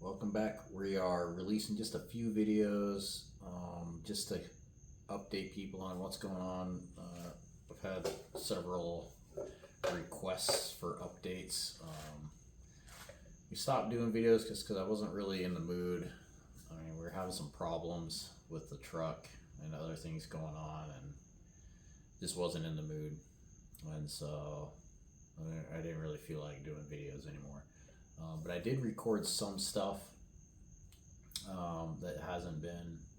Welcome back. We are releasing just a few videos just to update people on what's going on. I've had several requests for updates. We stopped doing videos just because I wasn't really in the mood. I mean, we were having some problems with the truck and other things going on, and just wasn't in the mood. And so I didn't really feel like doing videos anymore. But I did record some stuff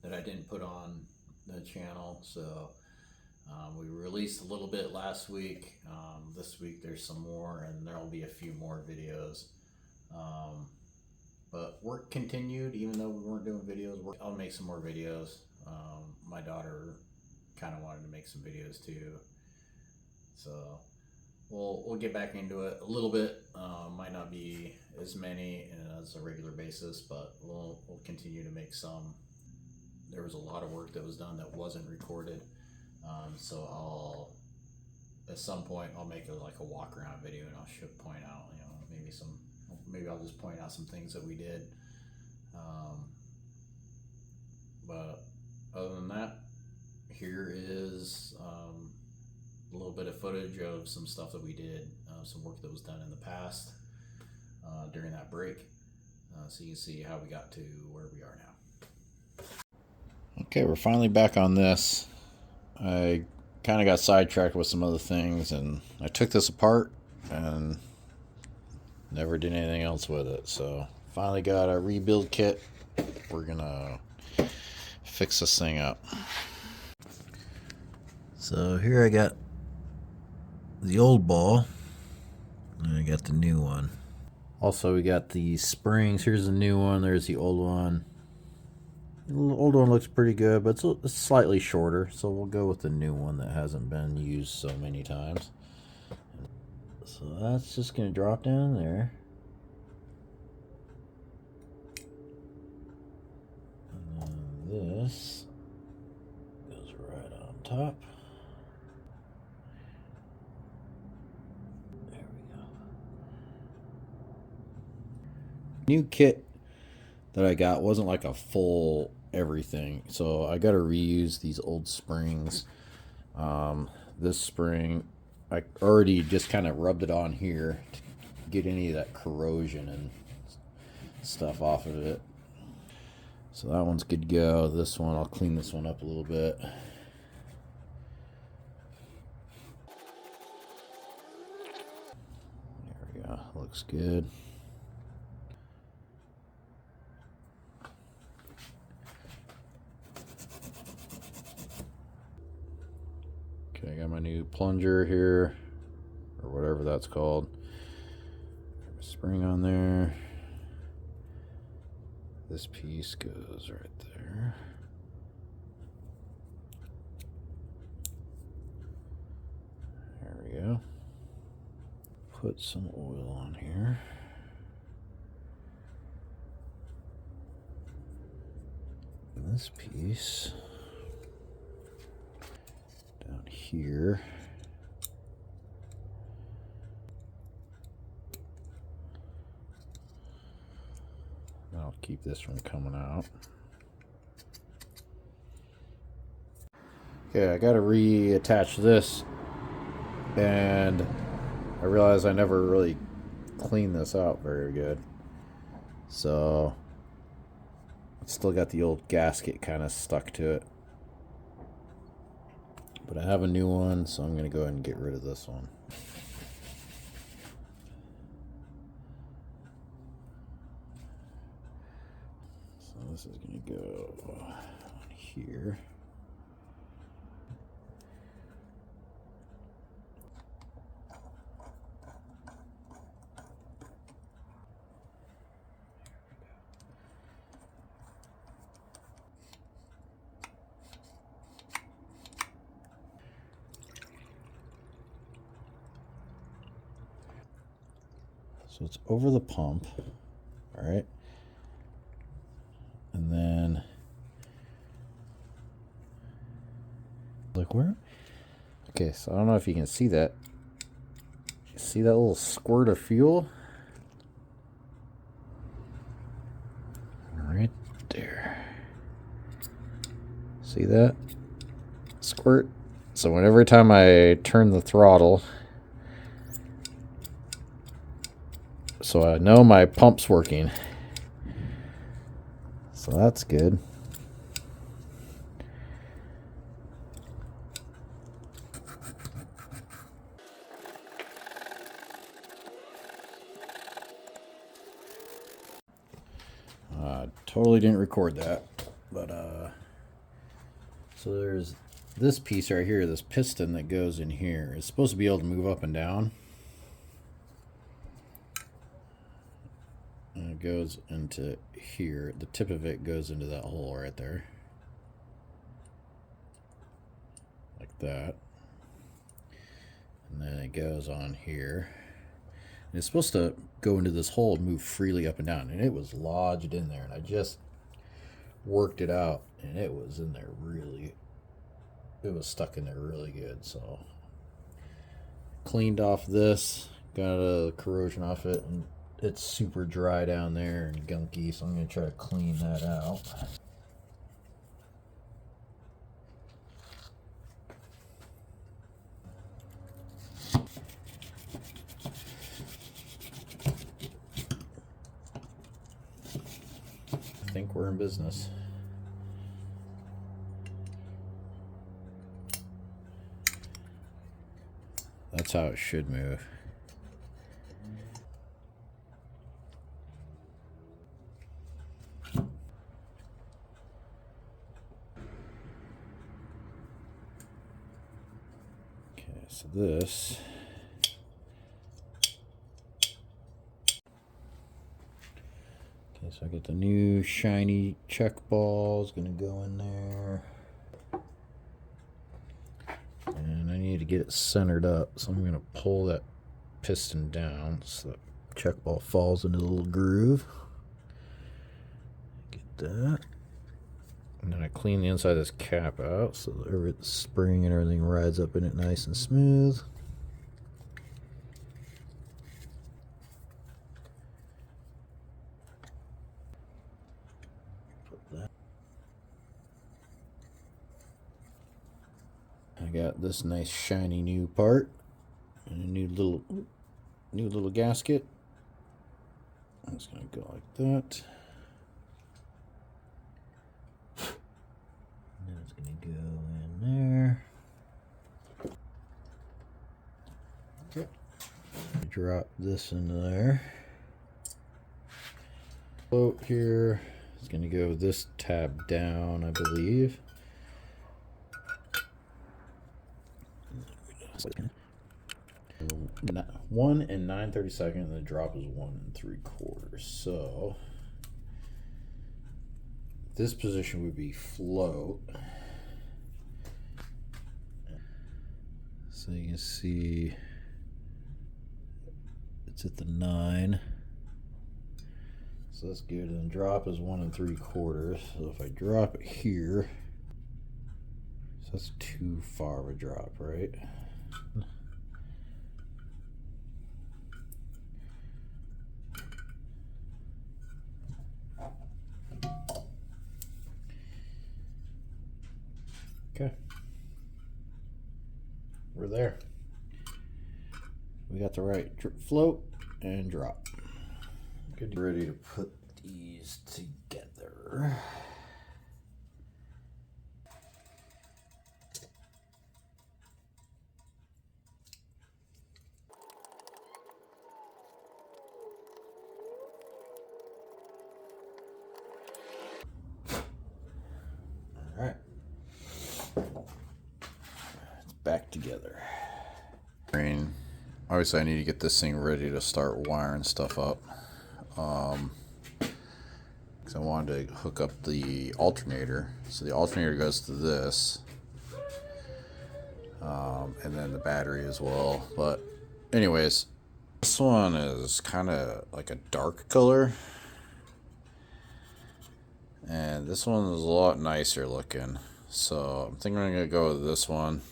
that I didn't put on the channel. So we released a little bit last week. This week there's some more, and there'll be a few more videos. But work continued, even though we weren't doing videos. I'll make some more videos. My daughter kind of wanted to make some videos too, so we'll get back into it a little bit. Might not be as many as a regular basis, but we'll continue to make some. There was a lot of work that was done that wasn't recorded, so at some point I'll make like a walk around video, and I'll point out, maybe I'll just point out some things that we did. But other than that, here is a little bit of footage of some stuff that we did, some work that was done in the past during that break, so you can see how we got to where we are now. Okay, we're finally back on this. I kind of got sidetracked with some other things, and I took this apart and never did anything else with it. So finally got a rebuild kit. We're gonna fix this thing up. So here I got the old ball, and I got the new one. Also, we got the springs. Here's the new one. There's the old one. The old one looks pretty good, but it's slightly shorter, so we'll go with the new one that hasn't been used so many times. So that's just going to drop down there. And then this goes right on top. There we go. New kit that I got wasn't like a full everything, so I got to reuse these old springs. This spring I already just kind of rubbed it on here to get any of that corrosion and stuff off of it. So that one's good to go. This one, I'll clean this one up a little bit. There we go. Looks good. Okay, I got my new plunger here, or whatever that's called. Spring on there. This piece goes right there. There we go. Put some oil on here. And this piece down here. I'll keep this from coming out. Okay, I gotta reattach this, and I realized I never really cleaned this out very good. So it's still got the old gasket kind of stuck to it. But I have a new one, so I'm gonna go ahead and get rid of this one. This is going to go on here. So it's over the pump, all right? And then, like where? Okay, so I don't know if you can see that. See that little squirt of fuel? See that? Squirt. So whenever time I turn the throttle, so I know my pump's working. So that's good. Totally didn't record that, but so there's this piece right here, this piston that goes in here. It's supposed to be able to move up and down. And it goes into here. The tip of it goes into that hole right there. Like that. And then it goes on here. And it's supposed to go into this hole and move freely up and down. And it was lodged in there. And I just worked it out. And it was in there really, it was stuck in there really good. So cleaned off this, got the corrosion off it, and it's super dry down there and gunky, so I'm going to try to clean that out. I think we're in business. That's how it should move. Okay, so this. Okay, so I got the new shiny check balls gonna go in there. And I need to get it centered up, so I'm gonna pull that piston down so that check ball falls into the little groove. Get that. And then I clean the inside of this cap out so that the spring and everything rides up in it nice and smooth. Put that. I got this nice shiny new part and a new little gasket. I'm just gonna go like that. And then it's gonna go in there. Okay. Drop this into there. Float here. It's gonna go this tab down, I believe. 1 and 9/32, and the drop is 1 3/4. So this position would be float. So you can see it's at the 9. So that's good. And drop is 1 3/4. So if I drop it here, so that's too far of a drop, right? Okay, we're there. We got the right float and drop. Good. Ready to put these together. All right. It's back together. Obviously I need to get this thing ready to start wiring stuff up. Because I wanted to hook up the alternator. So the alternator goes to this. And then the battery as well. But anyways, this one is kind of like a dark color. And this one is a lot nicer looking. So I'm thinking I'm going to go with this one.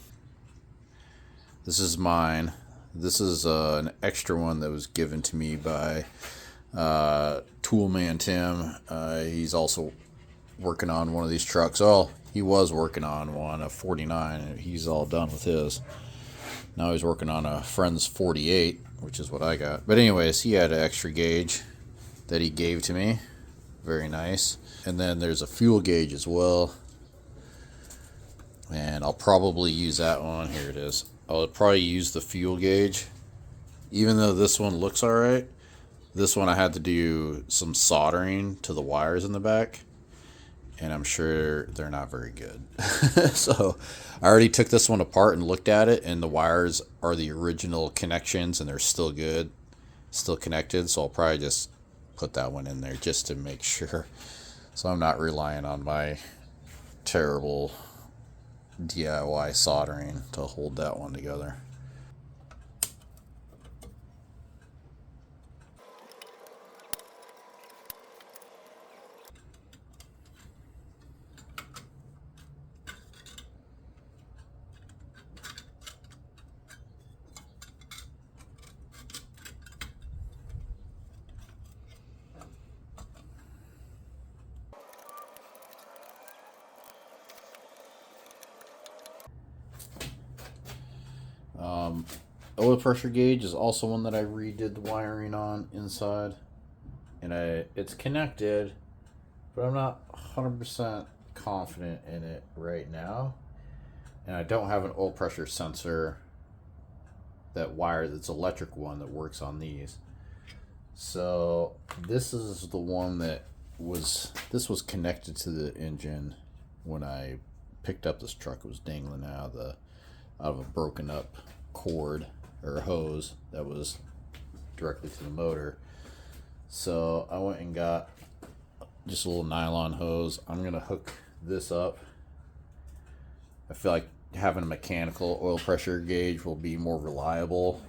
This is mine. This is an extra one that was given to me by Toolman Tim. He's also working on one of these trucks. Oh, he was working on one, a 49, and he's all done with his. Now he's working on a friend's 48, which is what I got. But anyways, he had an extra gauge that he gave to me. Very nice. And then there's a fuel gauge as well. And I'll probably use that one. Here it is. I'll probably use the fuel gauge. Even though this one looks alright, this one I had to do some soldering to the wires in the back. And I'm sure they're not very good. So I already took this one apart and looked at it, and the wires are the original connections and they're still good, still connected. So I'll probably just put that one in there just to make sure. So I'm not relying on my terrible DIY soldering to hold that one together. Oil pressure gauge is also one that I redid the wiring on inside, and it's connected, but I'm not 100% confident in it right now. And I don't have an oil pressure sensor that's electric one that works on these. So this is the one that was connected to the engine when I picked up this truck. It was dangling out of a broken up cord or a hose that was directly to the motor. So I went and got just a little nylon hose. I'm gonna hook this up. I feel like having a mechanical oil pressure gauge will be more reliable,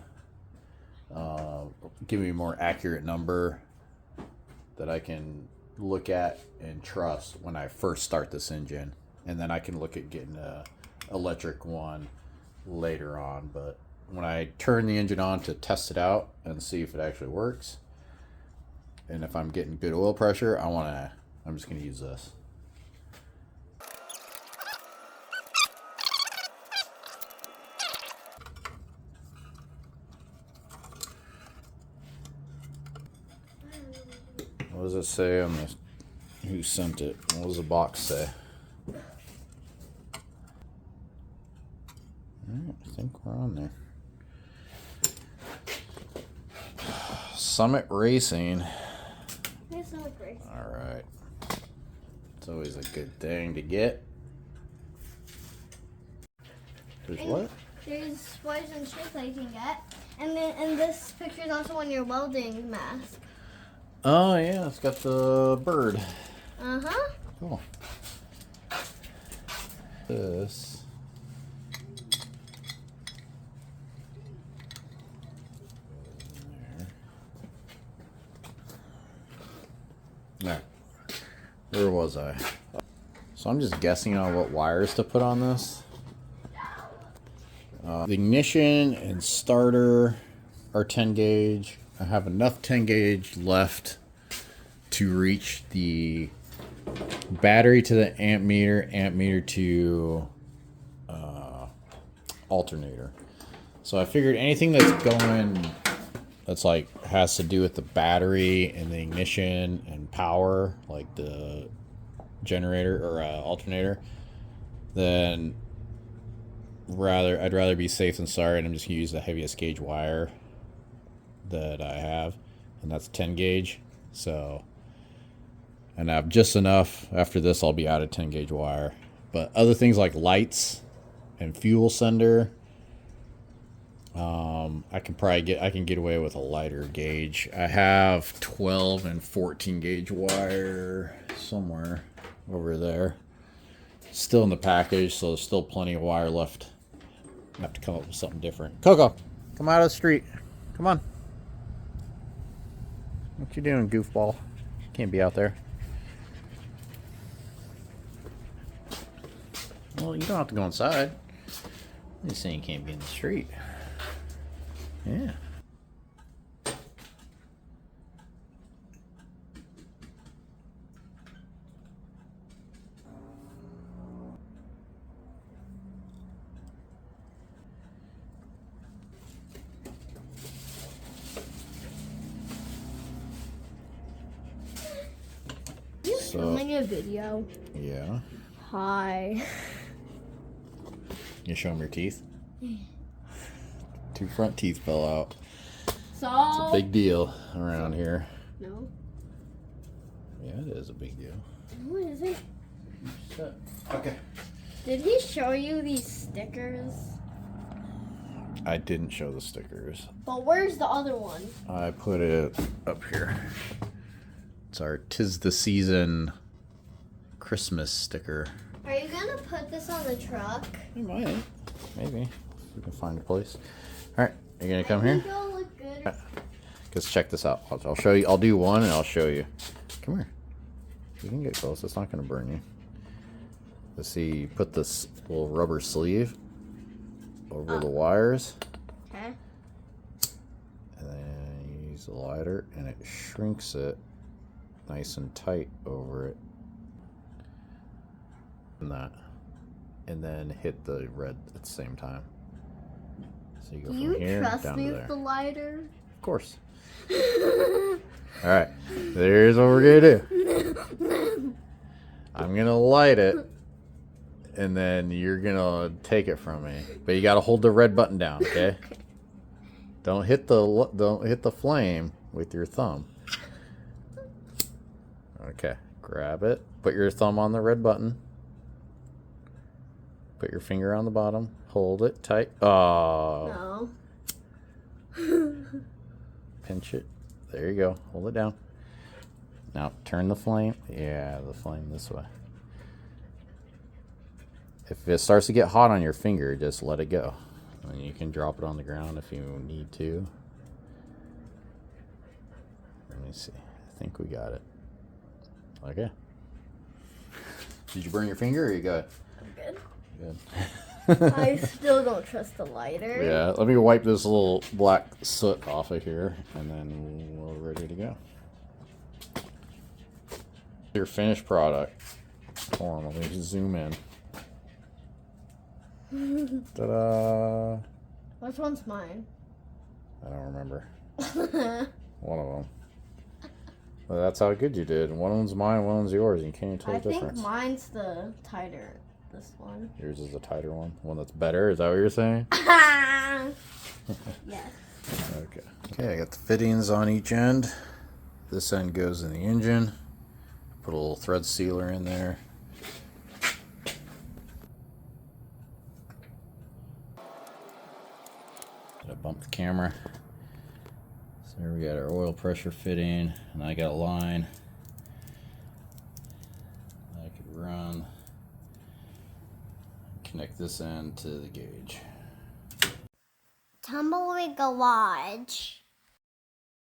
give me a more accurate number that I can look at and trust when I first start this engine, and then I can look at getting a electric one later on. But when I turn the engine on to test it out and see if it actually works, and if I'm getting good oil pressure, I'm just gonna use this. What does it say on this? Who sent it? What does the box say? I think we're on there. Summit Racing. Here's Summit Racing. All right. It's always a good thing to get. There's what? There's spoilers and strips that you can get. And this picture is also on your welding mask. Oh yeah, it's got the bird. Uh-huh. Cool. This. There. Where was I? So I'm just guessing on what wires to put on this. The ignition and starter are 10 gauge. I have enough 10 gauge left to reach the battery to the amp meter to alternator. So I figured anything that's going, that's like has to do with the battery and the ignition and power, like the generator or alternator, then I'd rather be safe than sorry, and I'm just gonna use the heaviest gauge wire that I have, and that's 10 gauge. So, and I have just enough. After this, I'll be out of 10 gauge wire. But other things like lights and fuel sender, I can get away with a lighter gauge. I have 12 and 14 gauge wire somewhere over there, still in the package, so there's still plenty of wire left. I have to come up with something different. Coco, come out of the street. Come on. What you doing, goofball? Can't be out there. Well, you don't have to go inside. I'm just saying you can't be in the street. Yeah. So, filming a video. Yeah. Hi. You show them your teeth? 2 front teeth fell out. So. It's a big deal around here. No. Yeah, it is a big deal. What is it? Shut. Okay. Did he show you these stickers? I didn't show the stickers. But where's the other one? I put it up here. It's our 'Tis the Season Christmas sticker. Are you gonna put this on the truck? We might. Maybe. If we can find a place. Alright, you gonna come here? It'll look good. Because check this out. I'll show you. I'll do one and I'll show you. Come here. You can get close. It's not going to burn you. Let's see. Put this little rubber sleeve over the wires. Okay. And then you use the lighter and it shrinks it nice and tight over it. And that. And then hit the red at the same time. So you go from here down to there. Do you trust me with the lighter? Of course. Alright, here's what we're gonna do. I'm gonna light it, and then you're gonna take it from me. But you gotta hold the red button down, okay? Don't hit the flame with your thumb. Okay, grab it. Put your thumb on the red button. Put your finger on the bottom. Hold it tight. Oh. No. Pinch it. There you go. Hold it down. Now turn the flame. Yeah, the flame this way. If it starts to get hot on your finger, just let it go. And you can drop it on the ground if you need to. Let me see. I think we got it. Okay. Did you burn your finger or you good? I'm good. Good. I still don't trust the lighter. Yeah, let me wipe this little black soot off of here, and then we're ready to go. Your finished product. Hold on, let me just zoom in. Ta-da! Which one's mine? I don't remember. One of them. Well, that's how good you did. One of them's mine, one of them's yours. You can't even tell the difference. I think mine's the tighter. This one. Yours is a tighter one. One that's better. Is that what you're saying? Yes. Okay. Okay, I got the fittings on each end. This end goes in the engine. Put a little thread sealer in there. Gotta bump the camera. So here we got our oil pressure fitting, and I got a line I could run. Connect this end to the gauge. Tumbleweed Garage.